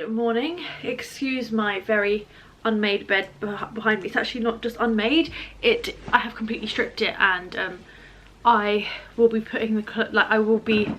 Good morning. Excuse my very unmade bed behind me. It's actually not just unmade, I have completely stripped it, and I will be putting the I will be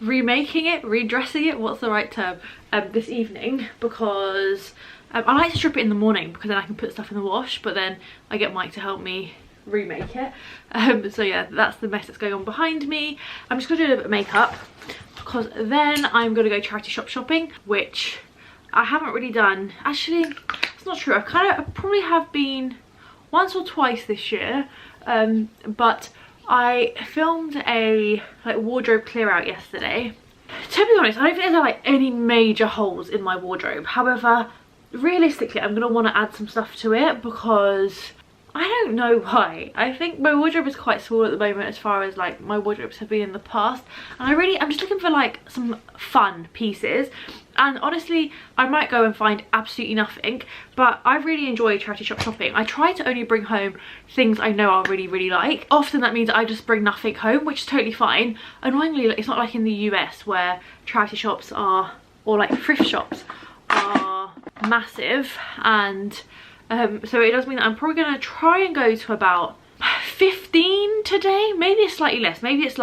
remaking it, redressing it, what's the right term, this evening, because I like to strip it in the morning because then I can put stuff in the wash, but then I get Mike to help me remake it. So yeah, that's the mess that's going on behind me. I'm just gonna do a little bit of makeup because then I'm gonna go charity shop shopping, which I haven't really done. Actually, it's not true. I probably have been once or twice this year, but I filmed a wardrobe clear out yesterday. To be honest, I don't think there's any major holes in my wardrobe. However, realistically, I'm gonna want to add some stuff to it because I don't know why. I think my wardrobe is quite small at the moment as far as my wardrobes have been in the past, and I'm just looking for some fun pieces. And honestly, I might go and find absolutely nothing, but I really enjoy charity shop shopping. I try to only bring home things I know I'll really like. Often that means I just bring nothing home, which is totally fine. Annoyingly, it's not like in the US where charity shops are, or thrift shops are massive, and so it does mean that I'm probably going to try and go to about 15 today. Maybe it's slightly less, maybe it's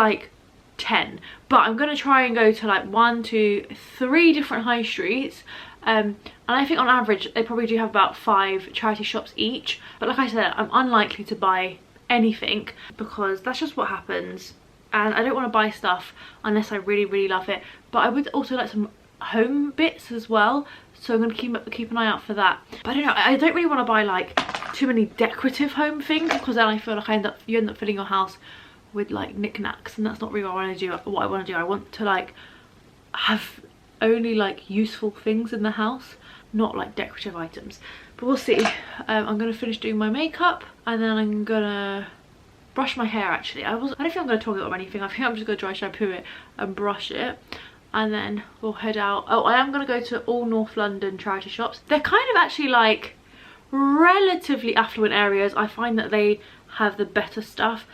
10, but I'm going to try and go to 1, 2, 3 different high streets, and I think on average they probably do have about 5 charity shops each. But like I said, I'm unlikely to buy anything because that's just what happens, and I don't want to buy stuff unless I really love it. But I would also like some home bits as well, so I'm going to keep an eye out for that. But I don't know, I don't really want to buy too many decorative home things, because then I feel like you end up filling your house with knickknacks, and that's not really what I want to do. What I want to do, I want to have only useful things in the house, not decorative items. But we'll see. I'm going to finish doing my makeup, and then I'm gonna brush my hair. Actually, I don't think I'm going to talk about anything. I think I'm just going to dry shampoo it and brush it, and then we'll head out. Oh, I am going to go to all North London charity shops. They're kind of actually relatively affluent areas. I find that they have the better stuff,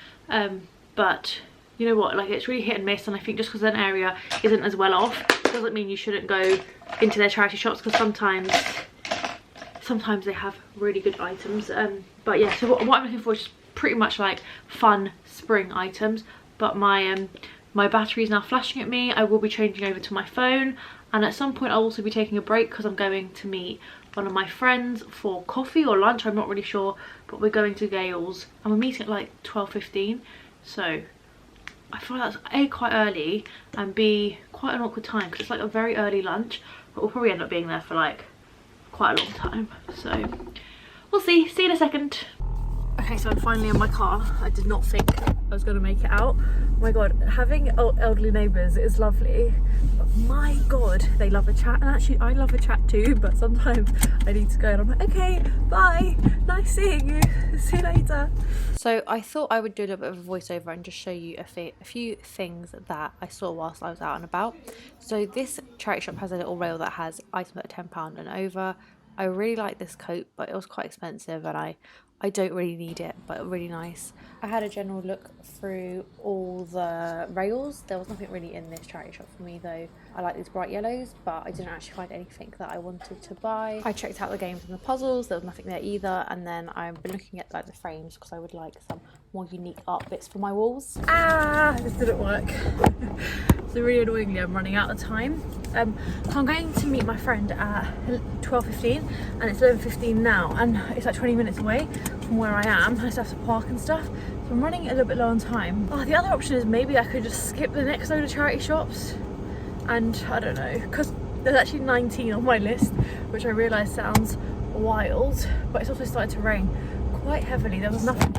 but you know what, it's really hit and miss. And I think just because an area isn't as well off doesn't mean you shouldn't go into their charity shops, because sometimes they have really good items. But yeah, so what I'm looking for is just pretty much fun spring items. But my battery is now flashing at me. I will be changing over to my phone, and at some point I'll also be taking a break because I'm going to meet one of my friends for coffee or lunch, I'm not really sure, but we're going to Gales and we're meeting at 12:15, so I feel that's A, quite early, and B, quite an awkward time because it's a very early lunch, but we'll probably end up being there for quite a long time, so we'll see you in a second. Okay, so I'm finally in my car. I did not think I was going to make it out. Oh my god, having elderly neighbours is lovely, but my god, they love a chat. And actually I love a chat too, but sometimes I need to go and I'm like, okay, bye, nice seeing you, see you later. So I thought I would do a little bit of a voiceover and just show you a few things that I saw whilst I was out and about. So this charity shop has a little rail that has items that are £10 and over. I really like this coat, but it was quite expensive, and I don't really need it, but really nice. I had a general look through all the rails. There was nothing really in this charity shop for me though. I like these bright yellows, but I didn't actually find anything that I wanted to buy. I checked out the games and the puzzles. There was nothing there either. And then I've been looking at the frames because I would like some more unique art bits for my walls. This didn't work. So really annoyingly, I'm running out of time. I'm going to meet my friend at 12:15, and it's 11:15 now, and it's 20 minutes away from where I am. I still have to park and stuff, so I'm running a little bit low on time. Oh, the other option is maybe I could just skip the next load of charity shops, and I don't know, because there's actually 19 on my list, which I realise sounds wild, but it's also started to rain quite heavily. There was nothing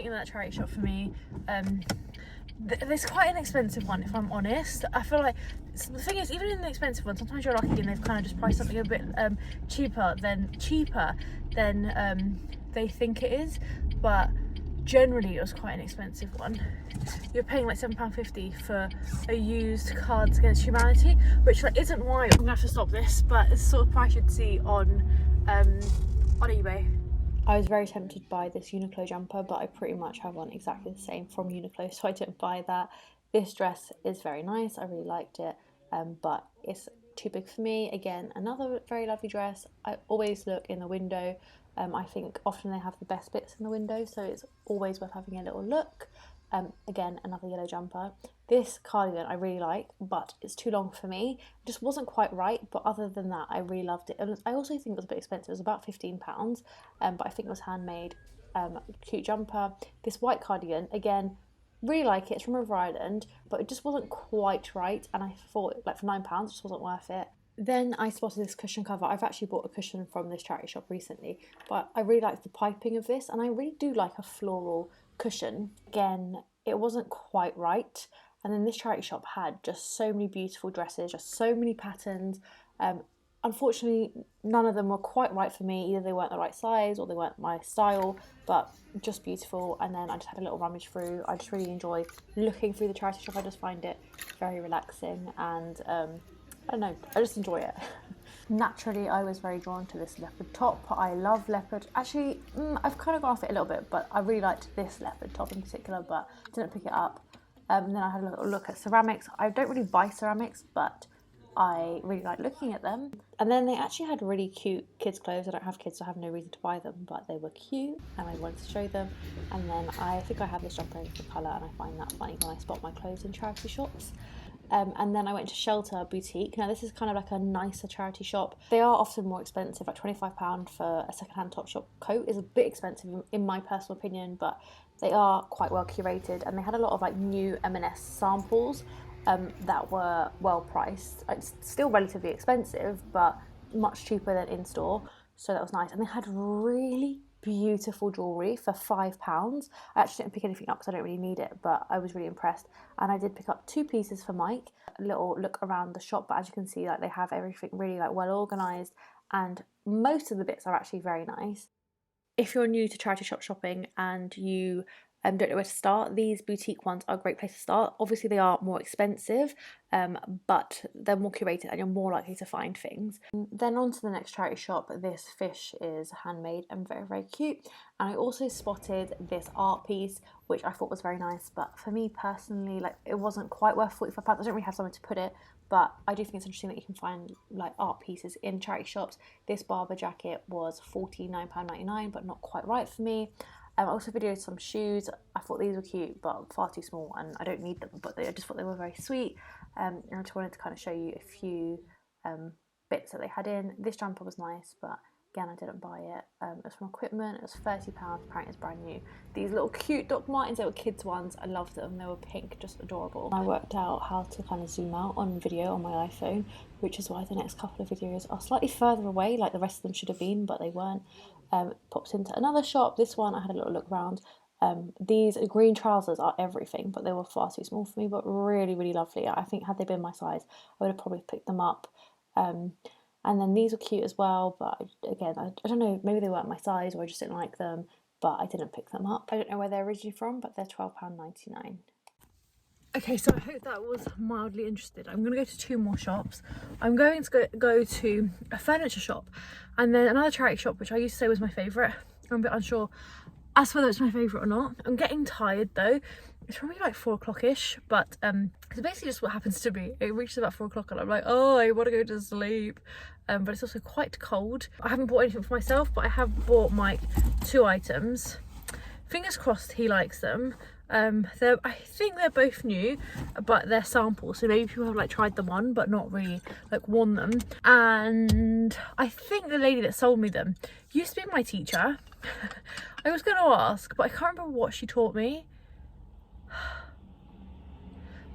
in that charity shop for me. There's quite an expensive one, if I'm honest. I feel like the thing is, even in the expensive one, sometimes you're lucky and they've kind of just priced something a bit cheaper than they think it is. But generally, it was quite an expensive one. You're paying £7.50 for a used Cards Against Humanity, which isn't wild. I'm gonna have to stop this, but it's the sort of price you'd see on eBay. I was very tempted by this Uniqlo jumper, but I pretty much have one exactly the same from Uniqlo, so I didn't buy that. This dress is very nice, I really liked it. but it's too big for me. Again, another very lovely dress. I always look in the window. I think often they have the best bits in the window, so it's always worth having a little look. Again, another yellow jumper. This cardigan I really like, but it's too long for me. It just wasn't quite right, but other than that, I really loved it. And I also think it was a bit expensive. It was about £15, but I think it was handmade. Cute jumper. This white cardigan, again, really like it. It's from River Island, but it just wasn't quite right, and I thought, like, for £9 it just wasn't worth it. Then I spotted this cushion cover. I've actually bought a cushion from this charity shop recently, but I really like the piping of this, and I really do like a floral cushion. Again, it wasn't quite right, and then this charity shop had just so many beautiful dresses, just so many patterns. Unfortunately, none of them were quite right for me. Either they weren't the right size or they weren't my style, but just beautiful. And then I just had a little rummage through. I just really enjoy looking through the charity shop. I just find it very relaxing, and I don't know, I just enjoy it. Naturally, I was very drawn to this leopard top. I love leopard. Actually, I've kind of gone off it a little bit, but I really liked this leopard top in particular, but didn't pick it up. And then I had a little look at ceramics. I don't really buy ceramics, but I really like looking at them. And then they actually had really cute kids' clothes. I don't have kids, so I have no reason to buy them, but they were cute and I wanted to show them. And then I think I have this jumper in the colour, and I find that funny when I spot my clothes in charity shops. And then I went to Shelter Boutique. Now this is kind of like a nicer charity shop. They are often more expensive, like £25 for a secondhand Topshop coat is a bit expensive in my personal opinion, but they are quite well curated, and they had a lot of like new M&S samples that were well priced. It's still relatively expensive, but much cheaper than in store, so that was nice. And they had really beautiful jewellery for £5. I actually didn't pick anything up because I don't really need it, but I was really impressed. And I did pick up 2 pieces for Mike. A little look around the shop, but as you can see, like, they have everything really like well organised, and most of the bits are actually very nice. If you're new to charity shop shopping and you don't know where to start, these boutique ones are a great place to start. Obviously they are more expensive, but they're more curated and you're more likely to find things. Then on to the next charity shop. This fish is handmade and very, very cute. And I also spotted this art piece, which I thought was very nice, but for me personally, like, it wasn't quite worth £45. I don't really have somewhere to put it, but I do think it's interesting that you can find like art pieces in charity shops. This Barber jacket was £49.99, but not quite right for me. I also videoed some shoes. I thought these were cute, but far too small, and I don't need them, but I just thought they were very sweet. And I just wanted to kind of show you a few bits that they had in. This jumper was nice, but again, I didn't buy it. It was from Equipment. It was £30. Apparently it's brand new. These little cute Doc Martens, they were kids ones. I loved them. They were pink, just adorable. I worked out how to kind of zoom out on video on my iPhone, which is why the next couple of videos are slightly further away, like the rest of them should have been, but they weren't. Popped into another shop. This one I had a little look around. These green trousers are everything, but they were far too small for me, but really, really lovely. I think had they been my size, I would have probably picked them up. And then these were cute as well, but again, I don't know, maybe they weren't my size or I just didn't like them, but I didn't pick them up. I don't know where they're originally from, but they're £12.99. Okay, so I hope that was mildly interesting. I'm going to go to 2 more shops. I'm going to go to a furniture shop and then another charity shop, which I used to say was my favourite. I'm a bit unsure as to whether it's my favourite or not. I'm getting tired though. It's probably like 4 o'clock-ish, but it's basically just what happens to me. It reaches about 4 o'clock and I'm like, oh, I want to go to sleep. But it's also quite cold. I haven't bought anything for myself, but I have bought Mike 2 items. Fingers crossed he likes them. I think they're both new, but they're samples, so maybe people have like tried them on but not really like worn them. And I think the lady that sold me them used to be my teacher. I was going to ask, but I can't remember what she taught me.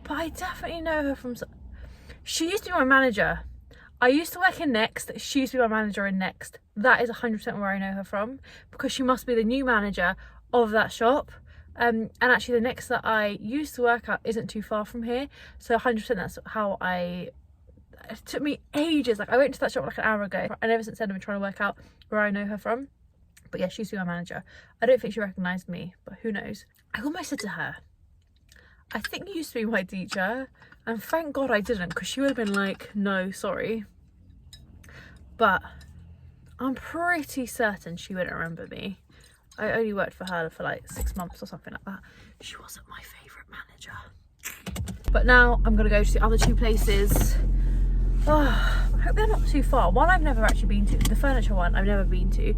But I definitely know her from... She used to be my manager. I used to work in Next. She used to be my manager in Next. That is 100% where I know her from, because she must be the new manager of that shop. And actually the Next that I used to work at isn't too far from here, so 100% that's how it took me ages. Like, I went to that shop like an hour ago, and ever since then I've been trying to work out where I know her from. But yeah, she used to be my manager. I don't think she recognised me, but who knows. I almost said to her, I think you used to be my teacher, and thank God I didn't, because she would have been like, no, sorry. But I'm pretty certain she wouldn't remember me. I only worked for her for like 6 months or something like that. She wasn't my favourite manager. But now I'm gonna go to the other two places. Oh, I hope they're not too far. One I've never actually been to, the furniture one I've never been to.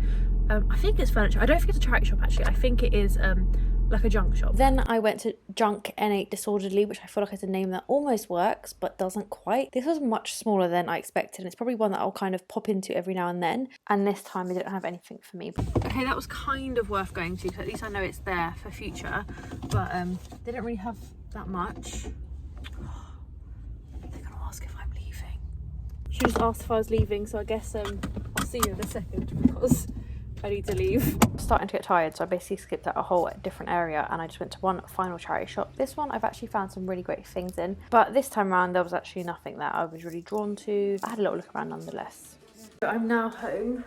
I think it's furniture. I don't think it's a charity shop actually. I think it is like a junk shop. Then I went to Junk N8 Disorderly, which I feel like is a name that almost works but doesn't quite. This was much smaller than I expected, and it's probably one that I'll kind of pop into every now and then. And this time they didn't have anything for me. Okay, that was kind of worth going to, because at least I know it's there for future. But they didn't really have that much. They're gonna ask if I'm leaving. She just asked if I was leaving, so I guess I'll see you in a second because I need to leave. I'm starting to get tired, so I basically skipped out a whole different area and I just went to one final charity shop. This one I've actually found some really great things in, but this time around there was actually nothing that I was really drawn to. I had a little look around nonetheless. So I'm now home,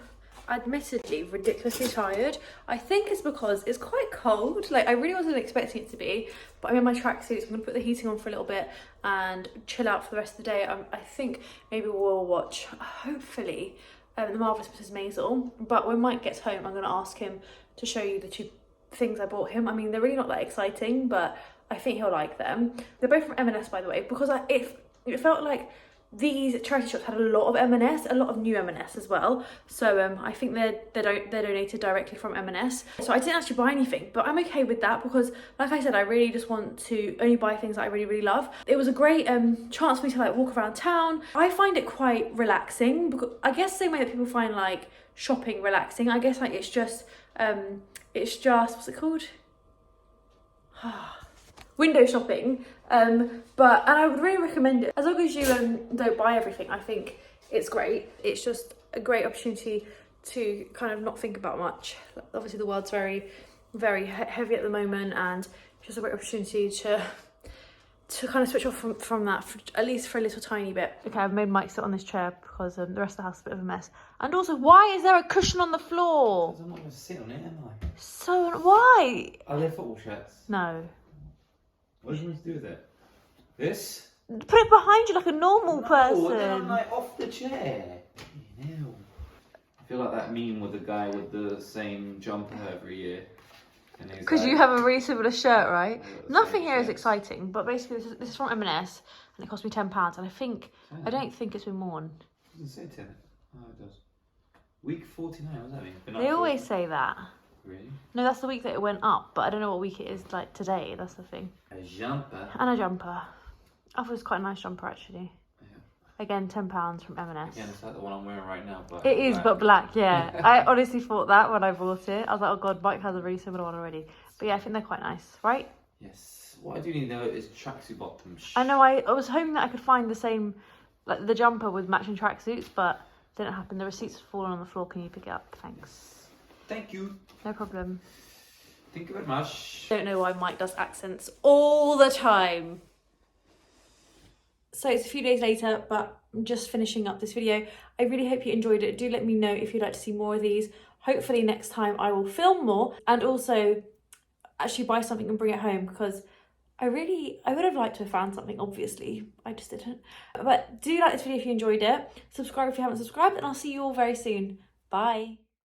admittedly ridiculously tired. I think it's because it's quite cold. Like, I really wasn't expecting it to be, but I'm in my tracksuit, so I'm gonna put the heating on for a little bit and chill out for the rest of the day. I think maybe we'll watch, hopefully, The Marvelous Mrs. Maisel, but when Mike gets home I'm going to ask him to show you the two things I bought him. I mean, they're really not that exciting, but I think he'll like them. They're both from M&S, by the way, because it felt like these charity shops had a lot of M&S, a lot of new M&S as well. So I think they're donated directly from M&S. So I didn't actually buy anything, but I'm okay with that because, like I said, I really just want to only buy things that I really, really love. It was a great chance for me to like walk around town. I find it quite relaxing, because I guess the same way that people find like shopping relaxing. I guess like it's just what's it called? Window shopping, and I would really recommend it. As long as you don't buy everything, I think it's great. It's just a great opportunity to kind of not think about much. Obviously the world's very, very heavy at the moment, and just a great opportunity to kind of switch off from that, at least for a little tiny bit. Okay, I've made Mike sit on this chair because the rest of the house is a bit of a mess. And also, why is there a cushion on the floor? Because I'm not going to sit on it, am I? So, why? Are there football shirts? No. What are you going to do with it? This? Put it behind you like a normal person. No, then I'm like off the chair. Ew. I feel like that meme with the guy with the same jumper every year. Because you have a really similar shirt, right? Nothing here is shirt. exciting, but basically this is from M&S, and it cost me £10, and I don't think it's been worn. It doesn't say 10. Oh, it does. Week 49, what does that mean? They always say that. Really? No, that's the week that it went up, but I don't know what week it is like today, that's the thing. A jumper? And a jumper. I thought it was quite a nice jumper, actually. Yeah. Again, £10 from M&S. Again, it's like the one I'm wearing right now, but it is, black. But black, yeah. I honestly thought that when I bought it. I was like, oh god, Mike has a really similar one already. But yeah, I think they're quite nice, right? Yes. What I do need though is tracksuit bottoms. I know, I was hoping that I could find the same, like the jumper with matching tracksuits, but it didn't happen. The receipt's fallen on the floor. Can you pick it up? Thanks. Thank you. No problem. Thank you very much. Don't know why Mike does accents all the time. So it's a few days later, but I'm just finishing up this video. I really hope you enjoyed it. Do let me know if you'd like to see more of these. Hopefully next time I will film more and also actually buy something and bring it home, because I would have liked to have found something, obviously. I just didn't. But do like this video if you enjoyed it. Subscribe if you haven't subscribed, and I'll see you all very soon. Bye.